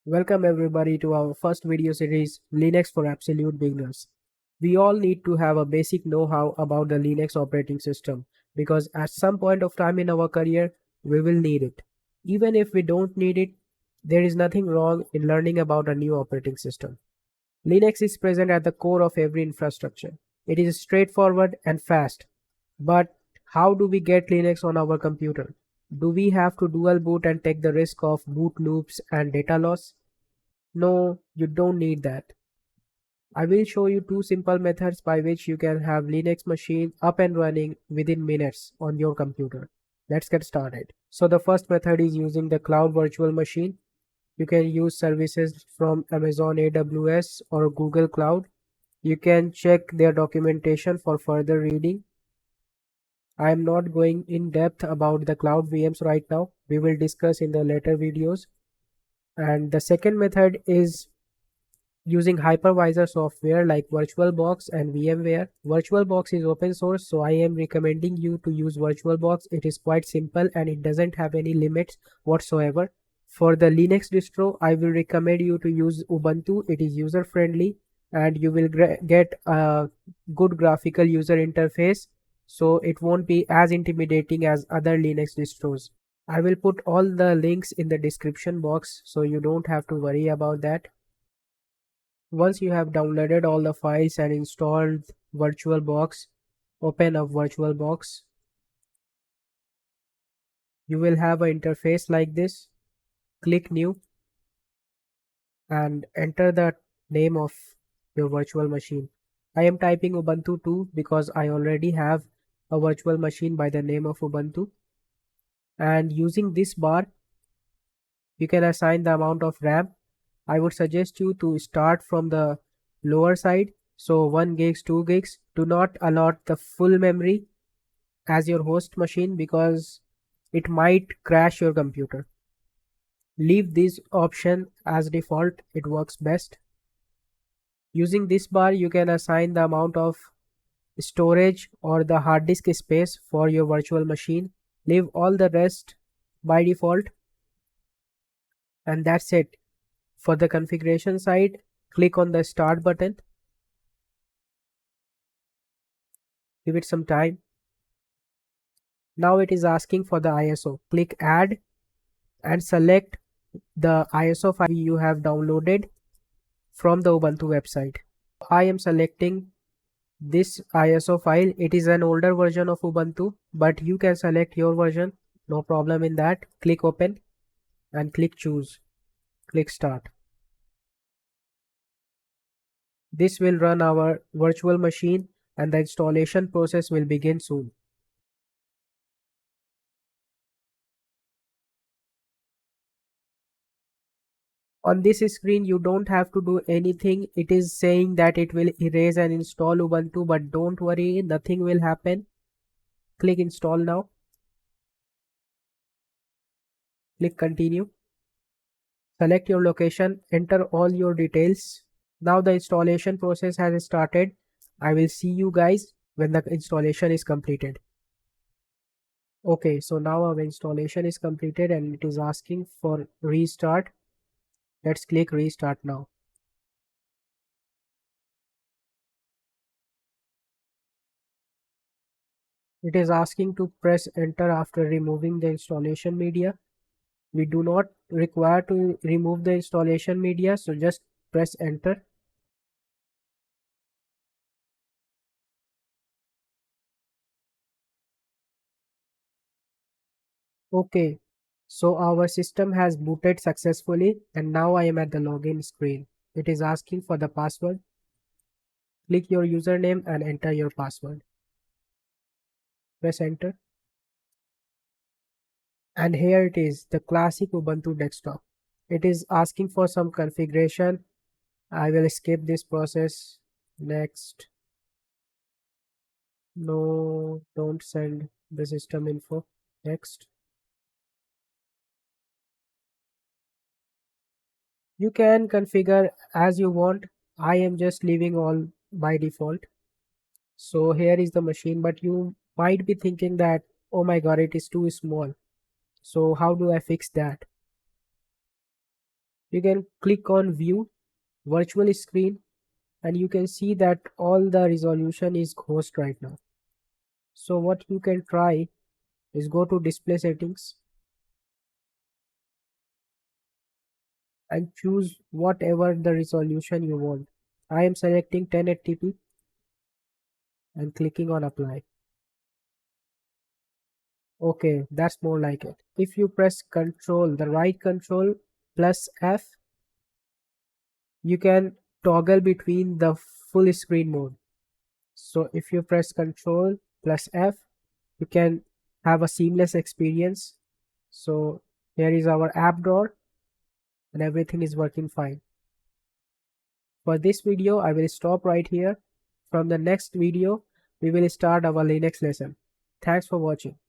Welcome everybody to our first video series, Linux for Absolute Beginners. We all need to have a basic know-how about the Linux operating system because at some point of time in our career, we will need it. Even if we don't need it, there is nothing wrong in learning about a new operating system. Linux is present at the core of every infrastructure. It is straightforward and fast. But how do we get Linux on our computer? Do we have to dual boot and take the risk of boot loops and data loss? No, you don't need that. I will show you two simple methods by which you can have Linux machine up and running within minutes on your computer. Let's get started. So the first method is using the cloud virtual machine. You can use services from Amazon AWS or Google Cloud. You can check their documentation for further reading. I am not going in depth about the cloud VMs right now. We will discuss in the later videos. And the second method is using hypervisor software like VirtualBox and VMware. VirtualBox is open source, so I am recommending you to use VirtualBox. It is quite simple and it doesn't have any limits whatsoever. For the Linux distro, I will recommend you to use Ubuntu. It is user friendly and you will get a good graphical user interface, so it won't be as intimidating as other Linux distros. I will put all the links in the description box so you don't have to worry about that. Once you have downloaded all the files and installed VirtualBox, open up VirtualBox. You will have an interface like this. Click New and enter the name of your virtual machine. I am typing Ubuntu 2 because I already have a virtual machine by the name of Ubuntu. And using this bar, you can assign the amount of RAM. I would suggest you to start from the lower side, so 1 gigs, 2 gigs. Do not allot the full memory as your host machine because it might crash your computer. Leave this option as default, it works best. Using this bar, you can assign the amount of storage or the hard disk space for your virtual machine. Leave all the rest by default, and that's it. For the configuration side, click on the start button. Give it some time. Now it is asking for the ISO. Click add and select the ISO file you have downloaded from the Ubuntu website. I am selecting this ISO file. It is an older version of Ubuntu, but you can select your version. No problem in that. Click open and click choose. Click start. This will run our virtual machine and the installation process will begin soon. On this screen, you don't have to do anything. It is saying that it will erase and install Ubuntu, but don't worry, nothing will happen. Click install now. Click continue. Select your location, enter all your details. Now the installation process has started. I will see you guys when the installation is completed. Okay, so now our installation is completed and it is asking for restart. Let's click restart now. It is asking to press enter after removing the installation media. We do not require to remove the installation media, so just press enter. Okay, so our system has booted successfully and now I am at the login screen. It is asking for the password. Click your username and enter your password. Press enter. And here it is, the classic Ubuntu desktop. It is asking for some configuration. I will skip this process. Next. No, don't send the system info. Next. You can configure as you want. I am just leaving all by default. So here is the machine, but you might be thinking that, oh my god, it is too small. So how do I fix that? You can click on view virtual screen and you can see that all the resolution is ghost right now. So what you can try is go to display settings and choose whatever the resolution you want. I am selecting 1080p and clicking on apply. Okay, that's more like it. If you press control, the right control plus F, you can toggle between the full screen mode. So if you press control plus F, you can have a seamless experience. So here is our app drawer and everything is working fine. For this video, I will stop right here. From the next video, we will start our Linux lesson. Thanks for watching.